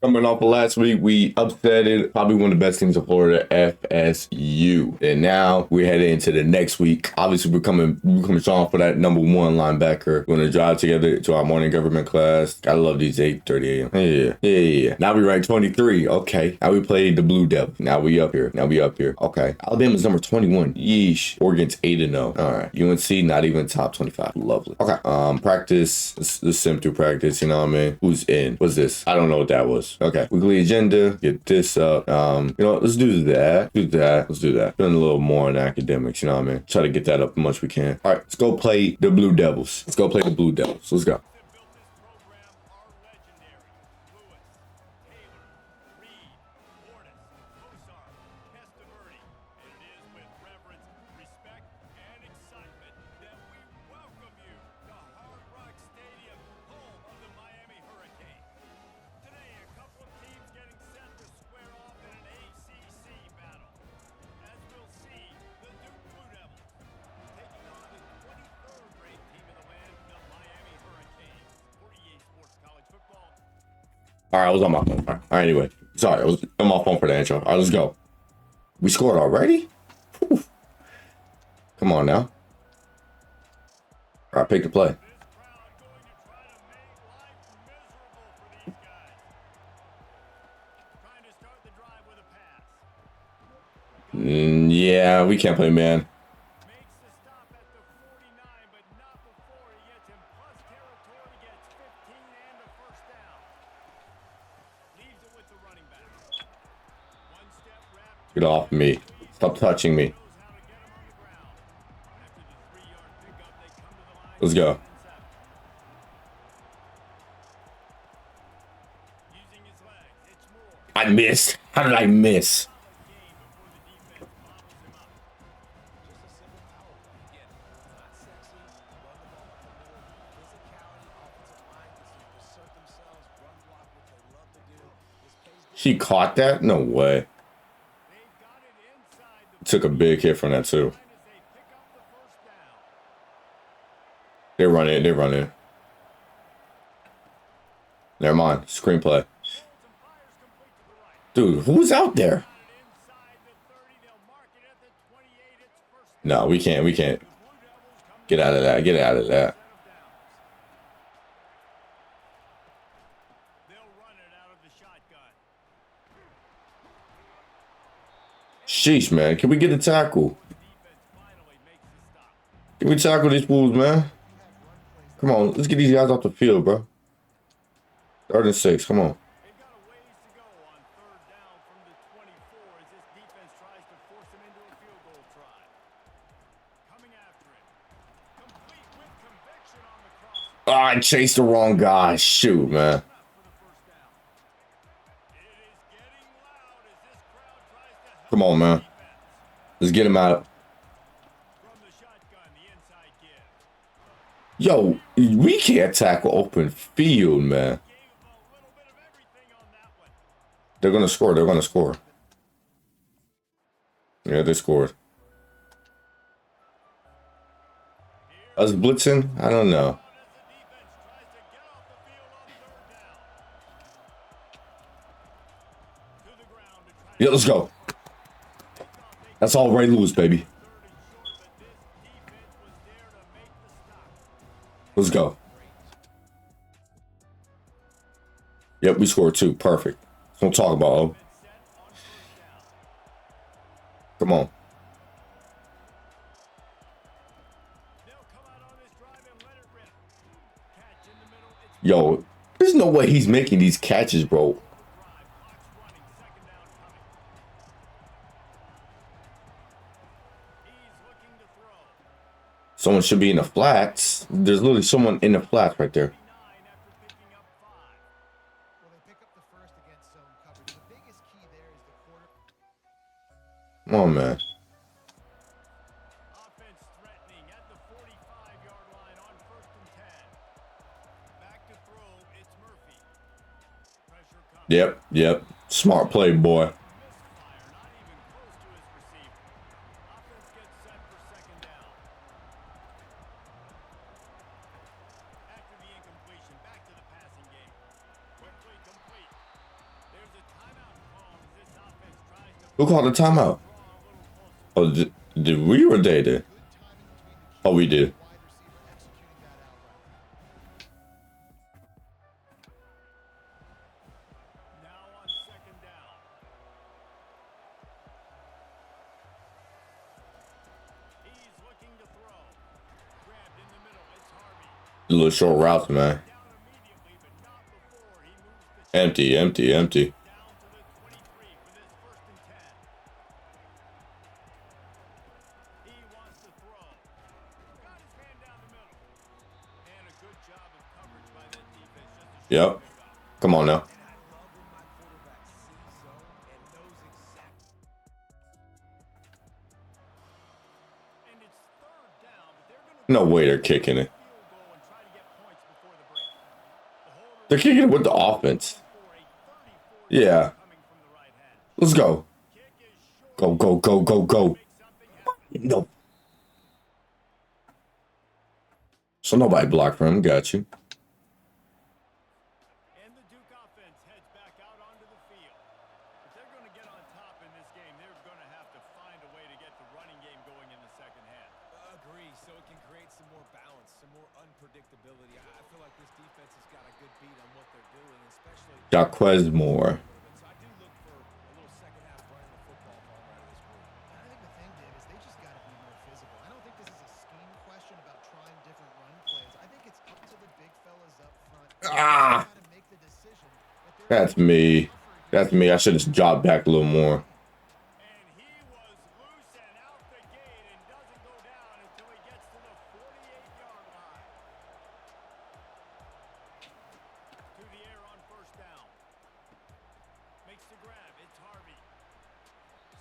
Coming off of last week, we upset it. Probably one of the best teams in Florida, FSU. And now we're headed into the next week. Obviously, we're coming strong for that number one linebacker. We're gonna drive together to our morning government class. Gotta love these 8:30 a.m. Yeah. Now we rank 23. Okay. Now we played the Blue Devils. Now we up here. Okay. Alabama's number 21. Yeesh. Oregon's 8-0. All right. UNC not even top 25. Lovely. Okay. Practice. Let's sim through practice. You know what I mean? Who's in? What's this? I don't know what that was. Okay. Weekly agenda. Get this up. Let's do that. Let's do that. Doing a little more on academics. You know what I mean? Try to get that up as much as we can. All right. Let's go play the Blue Devils. Let's go. All right, I was on my phone. All right, anyway. Sorry, I was on my phone for the intro. All right, let's go. We scored already? Whew. Come on now. All right, pick the play. Yeah, we can't play man. Get off me. Stop touching me. Let's go. I missed. How did I miss? She caught that? No way. Took a big hit from that too. They're running. Never mind. Screenplay. Dude, who's out there? No, we can't. Get out of that. Sheesh, man. Can we get a tackle? Can we tackle these fools, man? Come on, let's get these guys off the field, bro. 3rd and 6, come on. Oh, I chased the wrong guy. Shoot, man. Come on, man. Let's get him out. Yo, we can't tackle open field, man. They're going to score. Yeah, they scored. Us blitzing? I don't know. Yeah, let's go. That's all Ray Lewis, baby. Let's go. Yep, we scored 2. Perfect. Don't talk about them. Come on. Yo, there's no way he's making these catches, bro. Someone should be in the flats. There's literally someone in the flats right there. Come on, man. Yep. Smart play, boy. Who called the timeout? Oh, did we or they did? Oh, we did. A little short routes, man. Empty, empty, empty. Yep. Come on now. No way they're kicking it. They're kicking it with the offense. Yeah. Let's go. Go, go, go, go, go. No. So nobody blocked for him. Got you. And the Duke offense heads back out onto the field. If they're going to get on top in this game, they're going to have to find a way to get the running game going in the second half. Agree, so it can create some more balance, some more unpredictability. I feel like this defense has got a good beat on what they're doing, especially Jaquez Moore. so I do look for a little second half running the football ball out of this group. I think the thing, Dave, is they just got to be more physical. I don't think this is a scheme question about trying different run plays. I think it's up to the big fellas up front. Ah. To make the decision that they're That's me. That's me. I should have dropped back a little more. And he was loose and out the gate and doesn't go down until he gets to the 48-yard line. To the air on first down. Makes the grab. It's Harvey.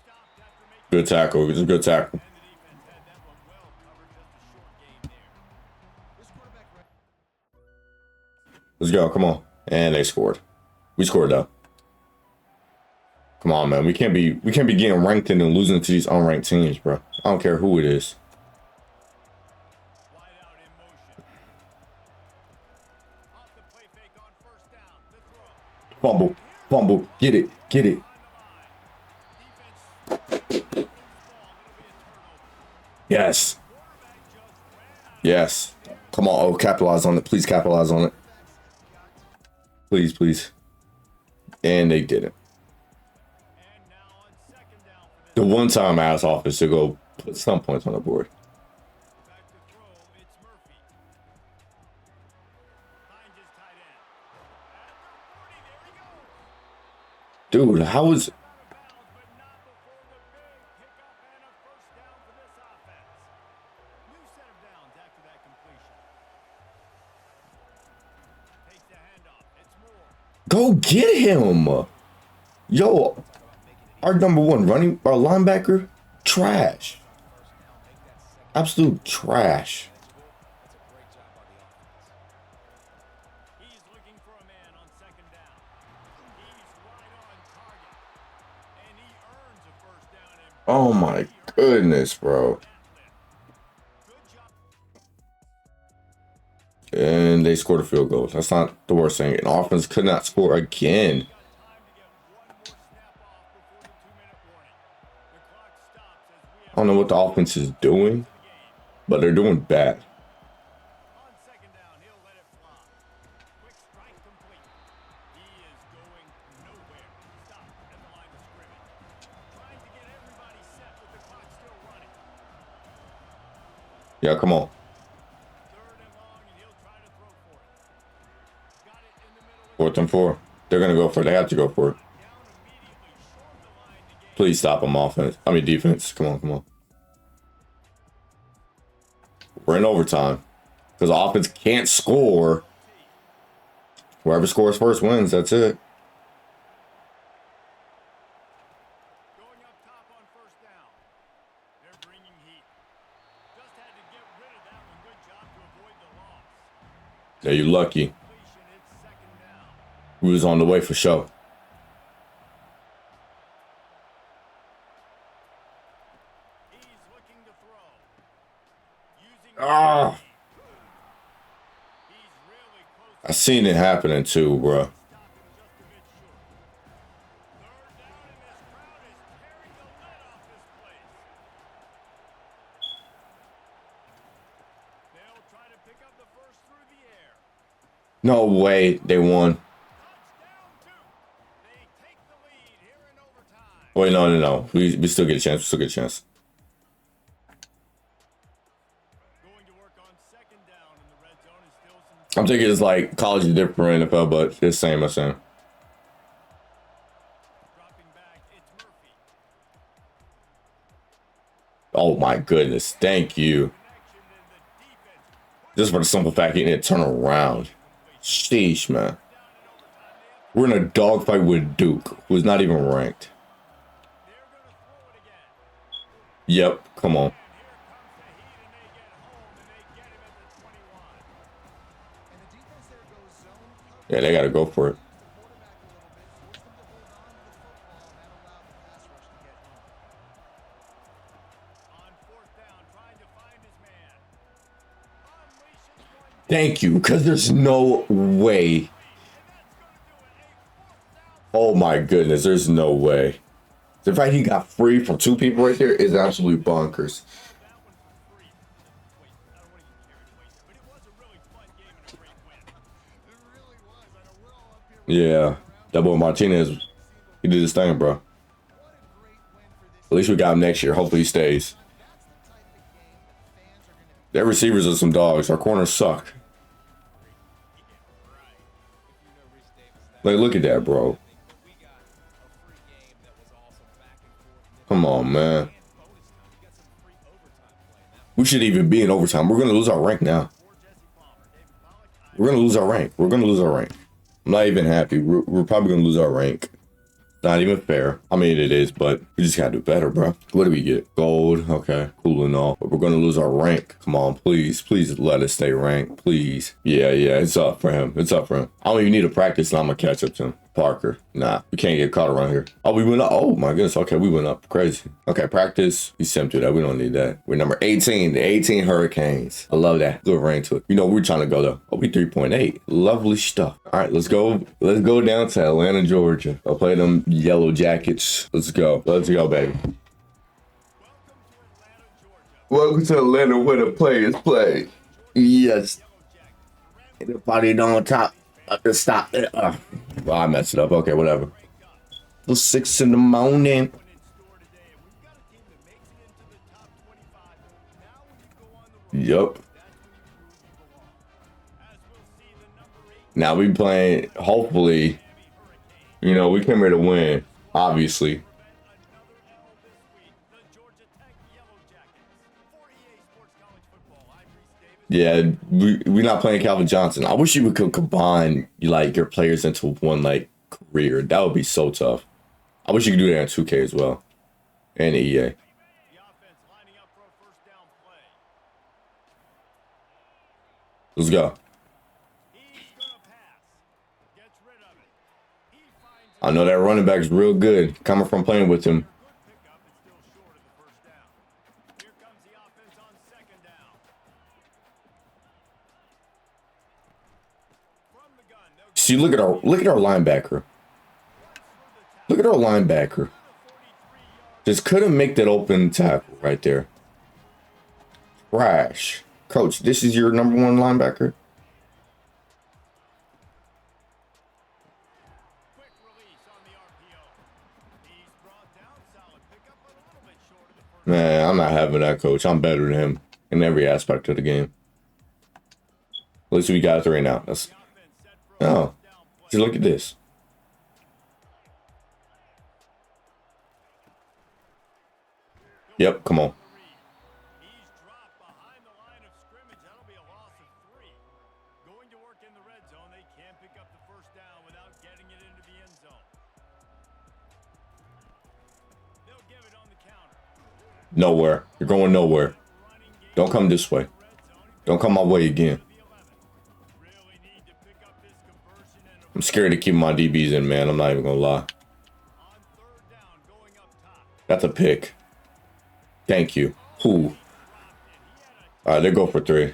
Stopped after making Good tackle. It's a good tackle. and the defense had that one well covered. Just a short gain there. this quarterback right Let's go. Come on. And they scored. We scored though. Come on, man. We can't be getting ranked in and losing to these unranked teams, bro. I don't care who it is. Wide out in motion. Off the play fake on first down. The throw. Fumble. Fumble. Get it. Get it. Yes. Yes. Come on. Oh, capitalize on it. Please capitalize on it. Please, please. And they didn't. And now on second down for The one time ass offense to go put some points on the board. back to throw. It's Murphy. Finds his tight end. At the 40, there he goes. Dude, how is... Out of bounds, but not before the big pickup and a first down for this offense. New set of downs after that completion. Takes the handoff. It's Moore. Go get him. Yo, our number one our linebacker, trash. Absolute trash. He's looking for a man on second down. He's right on target. And he earns a first down and Oh my goodness, bro. good job. And they scored a field goal. That's not the worst thing. And offense could not score again. Time to get one more snap off before the 2-minute warning. The clock stops as we I don't know what the offense is doing, but they're doing bad. on second down, he'll let it fly. Quick strike complete. He is going nowhere. Stop at the line of scrimmage. Trying to get everybody set with the clock still running. Yeah, come on. Third and long, and he'll try to throw for it. Got it in the middle. 4th and 4. They're going to go for it. They have to go for it. Down immediately. Short the line to gain. Please stop them offense. I mean defense. Come on, come on. We're in overtime. Because the offense can't score. Whoever scores first wins. That's it. Going up top on first down. They're bringing heat. Just had to get rid of that one. Good job to avoid the loss. Yeah, you lucky. Completion, it's second down. We was on the way for sure. He's looking to throw. Using Ah, he's really close I seen it happening too, bro. to stopping just a bit short. Third down, and this crowd is tearing No way they won. They take the lead here in overtime. Wait, no. We still get a chance. We still get a chance. Going to work on second down in the red zone is still some I'm thinking it's like college is different from NFL, but it's the same. dropping back. It's Murphy. Oh my goodness. Thank you. Connection in the defense. Just for the simple fact he didn't turn around. Sheesh, man. We're in a dogfight with Duke, who's not even ranked. They're going to throw it again. Yep, come on. And here comes the heat, and they get home, and they get him at the 21. And the defense there goes zone coverage. Yeah, they got to go for it. The quarterback a little bit, forced him to hold on to the football, and that allowed the pass rush to get home. On fourth down, trying to find his man. Unleashes one. Thank you, because there's no way. Oh my goodness, there's no way. The fact he got free from two people right there is absolutely bonkers. That one for free. Wait, I don't want to get carried away here, but it was a really fun game and a great win. It really was. I know we're all up here. Yeah, that boy Martinez, he did his thing, bro. What a great win for this. At least we got him next year. Hopefully he stays. That's the type of game that fans are going to be. Their receivers are some dogs. Our corners suck. Like, look at that, bro. Come on, man. We should even be in overtime. We're going to lose our rank now. We're going to lose our rank. We're going to lose our rank. I'm not even happy. We're probably going to lose our rank. Not even fair. I mean, it is, but we just gotta do better, bro. What do we get? Gold. Okay, cool and all. But we're gonna lose our rank. Come on, please. Please let us stay ranked, please. Yeah, it's up for him. It's up for him. I don't even need to practice, and I'm gonna catch up to him. Parker. Nah, we can't get caught around here. Oh, we went up. Oh, my goodness. Okay, we went up. Crazy. Okay, practice. We sent through that. We don't need that. We're number 18. The 18 Hurricanes. I love that. Good rank to it. You know, we're trying to go, though. Oh, we 3.8. Lovely stuff. All right, let's go. Let's go down to Atlanta, Georgia. I'll play them Yellow Jackets. Let's go. Let's go, baby. Welcome to Atlanta, where the players play. Yes. The party on top. Stop it. Well, I messed it up. Okay, whatever. Till 6 in the morning. Yup. Now we playing, hopefully, you know, we came here to win, obviously. Yeah, we're not playing Calvin Johnson. I wish you could combine like your players into one like career. That would be so tough. I wish you could do that in 2K as well, and EA. Let's go. I know that running back is real good. Coming from playing with him. See, look at our linebacker. Look at our linebacker. Just couldn't make that open tackle right there. Trash. Coach, this is your number one linebacker? Man, I'm not having that, coach. I'm better than him in every aspect of the game. At least we got 3 now. That's oh. Just look at this. Yep, come on. Nowhere. You're going nowhere. Don't come this way. Don't come my way again. I'm scared to keep my DBs in, man. I'm not even gonna lie. That's a pick. Thank you. Who? All right, they go for 3.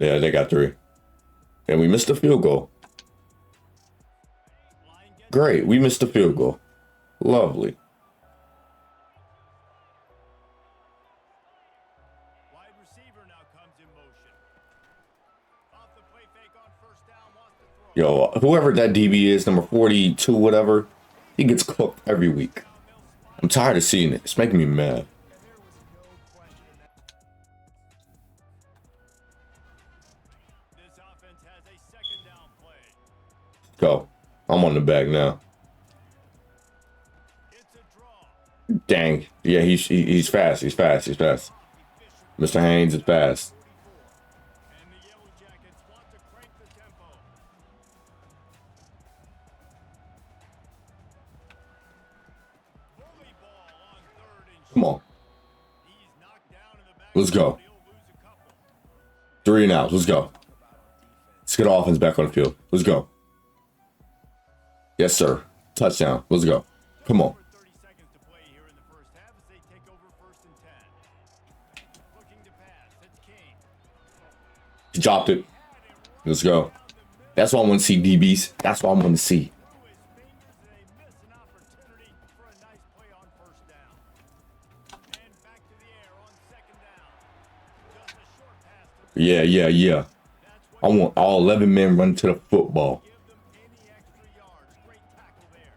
Yeah, they got 3. And we missed the field goal. Great, we missed the field goal. Lovely. Yo, whoever that DB is, number 42, whatever, he gets cooked every week. I'm tired of seeing it. It's making me mad. This offense has a second down play. Go. I'm on the back now. It's a draw. Dang. Yeah, he's fast. He's fast. He's fast. Mr. Haynes is fast. And the Yellow Jackets want to crank the tempo. Bully ball on third and Come on. he's knocked down in the back. Let's go. He'll lose a couple. 3 and out. Let's go. Let's get offense back on the field. Let's go. Yes, sir. Touchdown. Let's go. Come on. 30 seconds to play here in the first half as they take over first and 10. Looking to pass. It's King. He dropped it. Let's go. That's what I want to see, DBs. That's what I want to see. Threw his fingers and they miss an opportunity for a nice play on first down. And back to the air on second down. Just a short pass to Yeah. I want all 11 men running to the football. give them any extra yards. Great tackle there.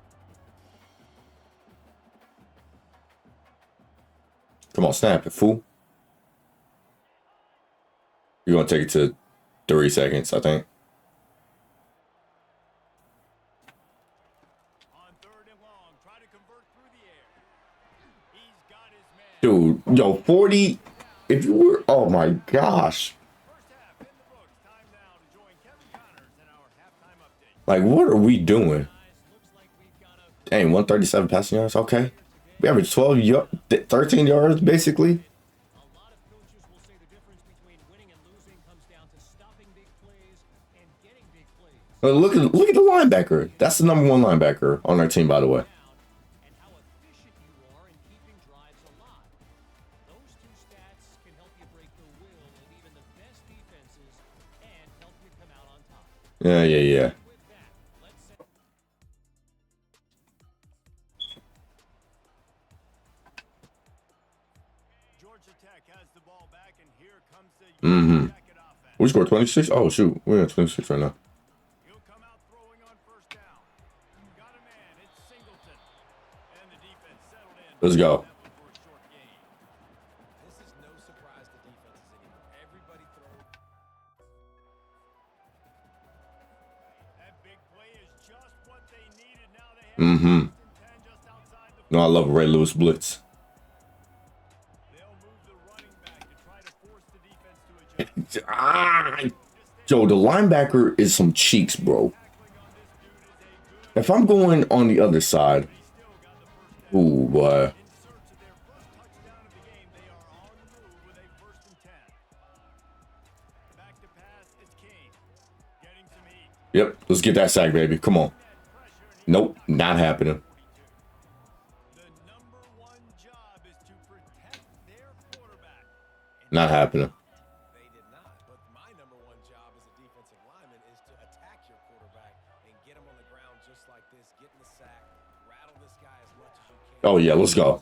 Come on, snap it, fool. You're going to take it to 3 seconds, I think. On third and long, try to convert through the air. He's got his man. Dude, yo, 40. If you were, oh my gosh. First half in the books. Time now to join Kevin Connors in our halftime update. Like, what are we doing? Looks like we've got a Dang, 137 passing yards. Okay. We average 13 yards, basically. A lot of coaches will say the difference between winning and losing comes down to stopping big plays and getting big plays. Look at the linebacker. That's the number 1 linebacker on our team, by the way. And how efficient you are in keeping drives alive. Those two stats can help you break the will of even the best defenses and help you come out on top. Yeah. With that, let's say Georgia Tech has the ball back, and here comes the Mhm. Jacket offense. We scored 26? Oh, shoot. We're at 26 right now. He'll come out throwing on first down. Got a man. It's Singleton. And the defense settled in. Let's go. That one for a short gain. This is no surprise to defenses anymore. Everybody throws. That big play is just what they needed. Now they have Mhm. first and 10 just outside the No, I love Ray Lewis blitz. They'll move the running back to try to force the defense to adjust. Yo, the linebacker is some cheeks, bro. Tackling on this dude is a good If I'm going on the other side, He still got the first down. ooh, boy. In search of their first touchdown of the game, they are on the move with a first and 10. Back to pass, it's King. Getting some heat. Yep, let's get that sack, baby. Come on. That pressure, and he Nope, not happening. 42. The number one job is to protect their quarterback. Not happening. They did not. But my number one job as a defensive lineman is to attack your quarterback and get him on the ground just like this, get in the sack, rattle this guy as much as you can. Oh, yeah, let's go.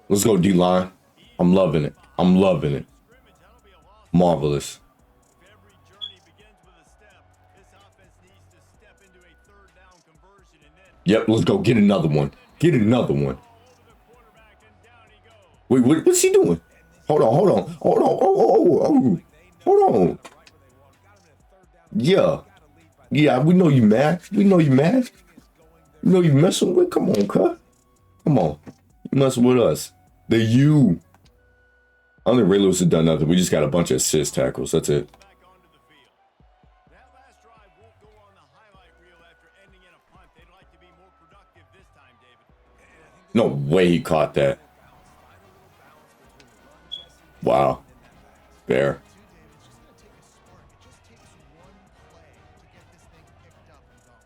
Let's go, D-line. I'm loving it. I'm loving it. Scrimmage, that'll be a loss. Marvelous. If every journey begins with a step, this offense needs to step into a third down conversion and then Yep, let's go. Get another one. Get another one. all over the quarterback and down he goes. Wait, what's he doing? Hold on. Oh. Hold on. Yeah. Yeah, we know you mad. We know you mad. You know you messing with. Come on, cut. Come on. You messing with us. The U. I don't think Ray Lewis has done nothing. We just got a bunch of assist tackles. That's it. Back onto the field. That last drive won't go on the highlight reel after ending in a punt. They'd like to be more productive this time, David. No way he caught that. Wow. Fair. Too, David, it's just going to take a spark. It just takes one play to get this thing picked up and going.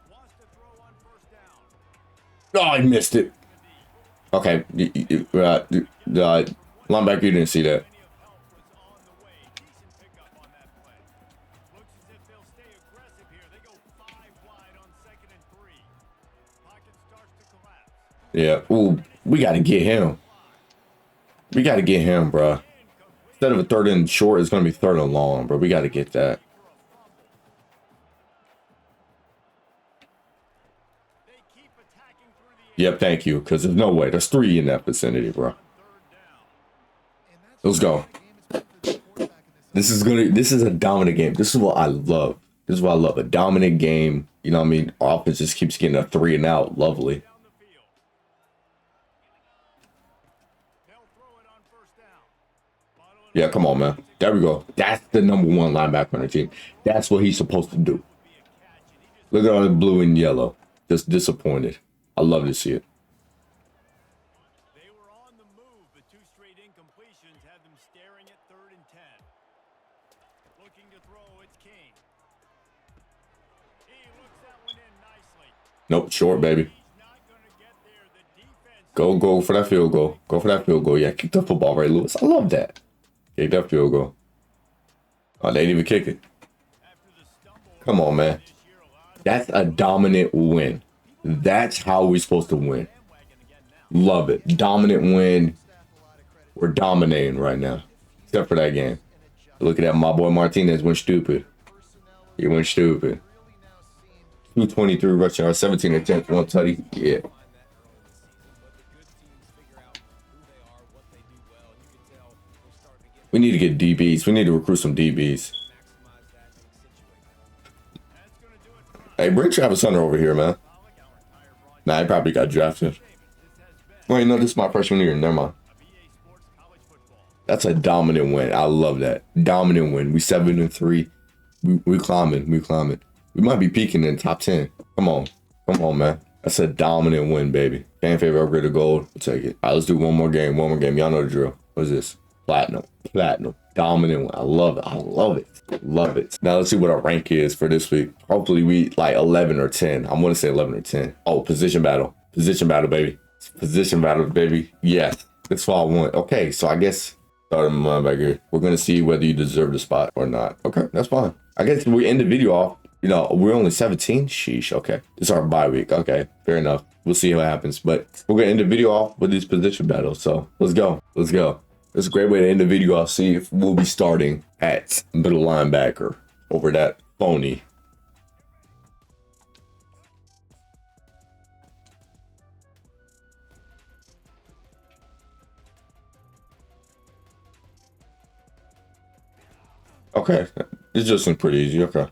Wants to throw on first down. Oh, he missed it. Okay. Linebacker, you didn't see that. Plenty of help was on the way. Decent pickup on that play. Looks as if they'll stay aggressive here. They go 5 wide on second and 3. Pocket starts to collapse. Yeah. Ooh, we got to get him. We got to get him, bro. Instead of a third and short, it's going to be third and long, bro. We got to get that. For Yep, thank you. Because there's no way. There's 3 in that vicinity, bro. And that's Let's go. the game it's been for the quarterback in this. This is a dominant game. This is what I love. This is what I love. A dominant game. You know what I mean? Offense just keeps getting a 3 and out. Lovely. Down the field. They'll throw it on first down. Bottle it Yeah, come on, man. There we go. That's the number 1 linebacker on the team. That's what he's supposed to do. Look at all the blue and yellow. Just disappointed. I love to see it. They were on the move, but 2 straight incompletions had them staring at 3rd and 10. Looking to throw, it's King. He looks that one in nicely. Nope, short, baby. He's not going to get there. The defense Go for that field goal. Go for that field goal. Yeah, kick the football, Ray Lewis. I love that. Kick that field goal. Oh, they didn't even kick it. after the stumble Come on, man. this year allowed That's a dominant win. That's how we're supposed to win. bandwagon again now. Love it. Dominant win. We're dominating right now. Except for that game. Look at that. My boy Martinez went stupid. He went stupid. 223 rushing yards, 17 attempts, 1 tutty. Yeah. Find that early in the season, but the good teams figure out who they are, what they do well, and you can tell they're starting to get We need to get DBs. We need to recruit some DBs. maximize that and accentuate that. That's going to do it for us. Hey, bring Travis Hunter over here, man. Nah, he probably got drafted. This has been Wait, no, this is my freshman year. Never mind. a BA Sports College Football. That's a dominant win. I love that. Dominant win. We 7-3. We climbing. We climbing. We might be peaking in top 10. Come on. Come on, man. That's a dominant win, baby. Fan favorite upgrade to gold. We'll take it. All right, let's do one more game. One more game. Y'all know the drill. What is this? Platinum. Platinum. Dominant win. I love it. I love it. Love it. Now let's see what our rank is for this week. Hopefully we like 11 or 10. I'm going to say 11 or 10. Oh, position battle. Position battle, baby. Position battle, baby. Yes. That's what I want. Okay, so I guess start him back here. We're going to see whether you deserve the spot or not. Okay, that's fine. I guess we end the video off. You know, we're only 17. Sheesh. Okay. It's our bye week. Okay. Fair enough. We'll see what happens. But we're going to end the video off with this position battle. So let's go. Let's go. It's a great way to end the video. I'll see if we'll be starting at middle linebacker over that phony. Okay. It's just seems pretty easy. Okay.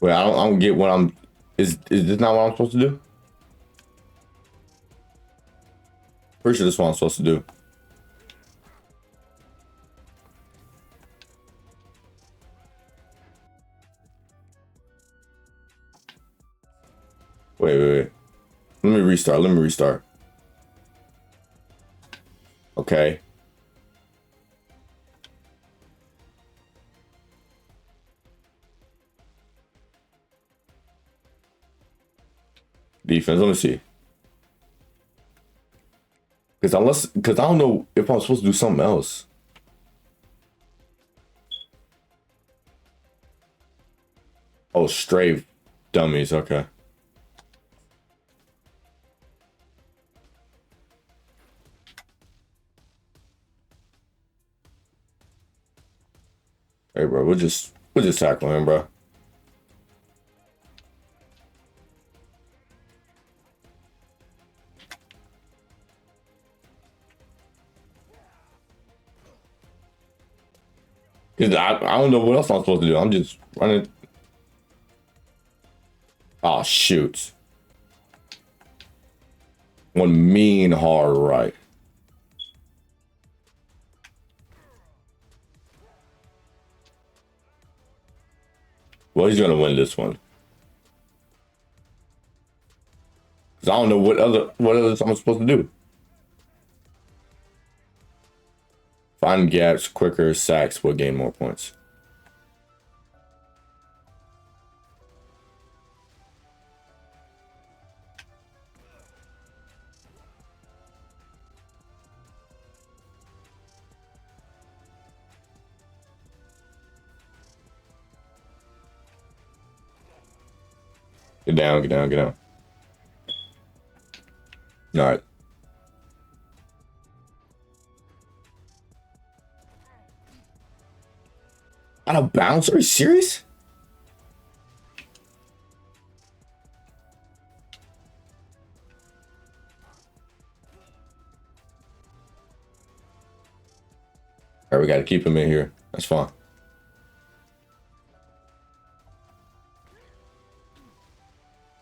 Wait, I don't get what I'm. Is this not what I'm supposed to do? Pretty sure this is what I'm supposed to do. Wait. Let me restart. Okay. Defense, let me see. Because I don't know if I'm supposed to do something else. Oh, stray dummies. Okay. Hey, bro, we'll just tackle him, bro. Cause I don't know what else I'm supposed to do. I'm just running. Oh, shoot. One mean hard right. Well, he's gonna win this one. Cause I don't know what others I'm supposed to do. Find gaps quicker, sacks will gain more points. Get down, get down, get down. All right. Out of bounds? Are you serious? All right, we got to keep him in here. That's fine.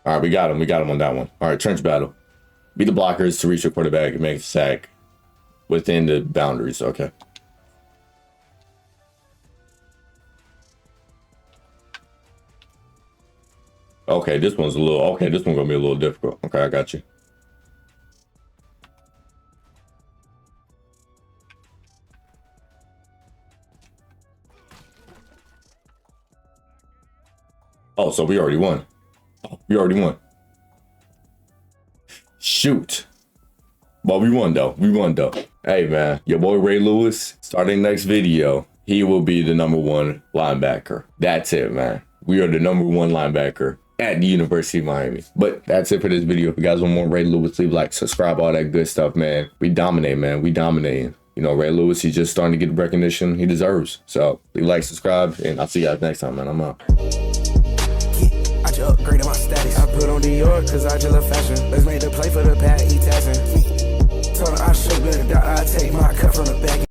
All right, we got him. We got him on that one. All right, trench battle. Beat the blockers to reach your quarterback and make the sack within the boundaries. Okay. Okay, this one's a little, okay, this one's gonna be a little difficult. Okay, I got you. Oh, so we already won. Oh, we already won. Shoot. Well, we won though. We won though. Hey man, your boy Ray Lewis, starting next video, he will be the #1 linebacker. That's it, man. We are the #1 linebacker at the University of Miami. But that's it for this video. If you guys want more Ray Lewis, leave a like, subscribe, all that good stuff, man. We dominate, man. We dominating. You know, Ray Lewis, he's just starting to get the recognition he deserves. So leave a like, subscribe, and I'll see you guys next time, man. I'm out. I just upgraded my status. I put on Dior cause I just love fashion. Let's make the play for the pad, he taxing. Told her I should be the doctor, I take my cut from the back.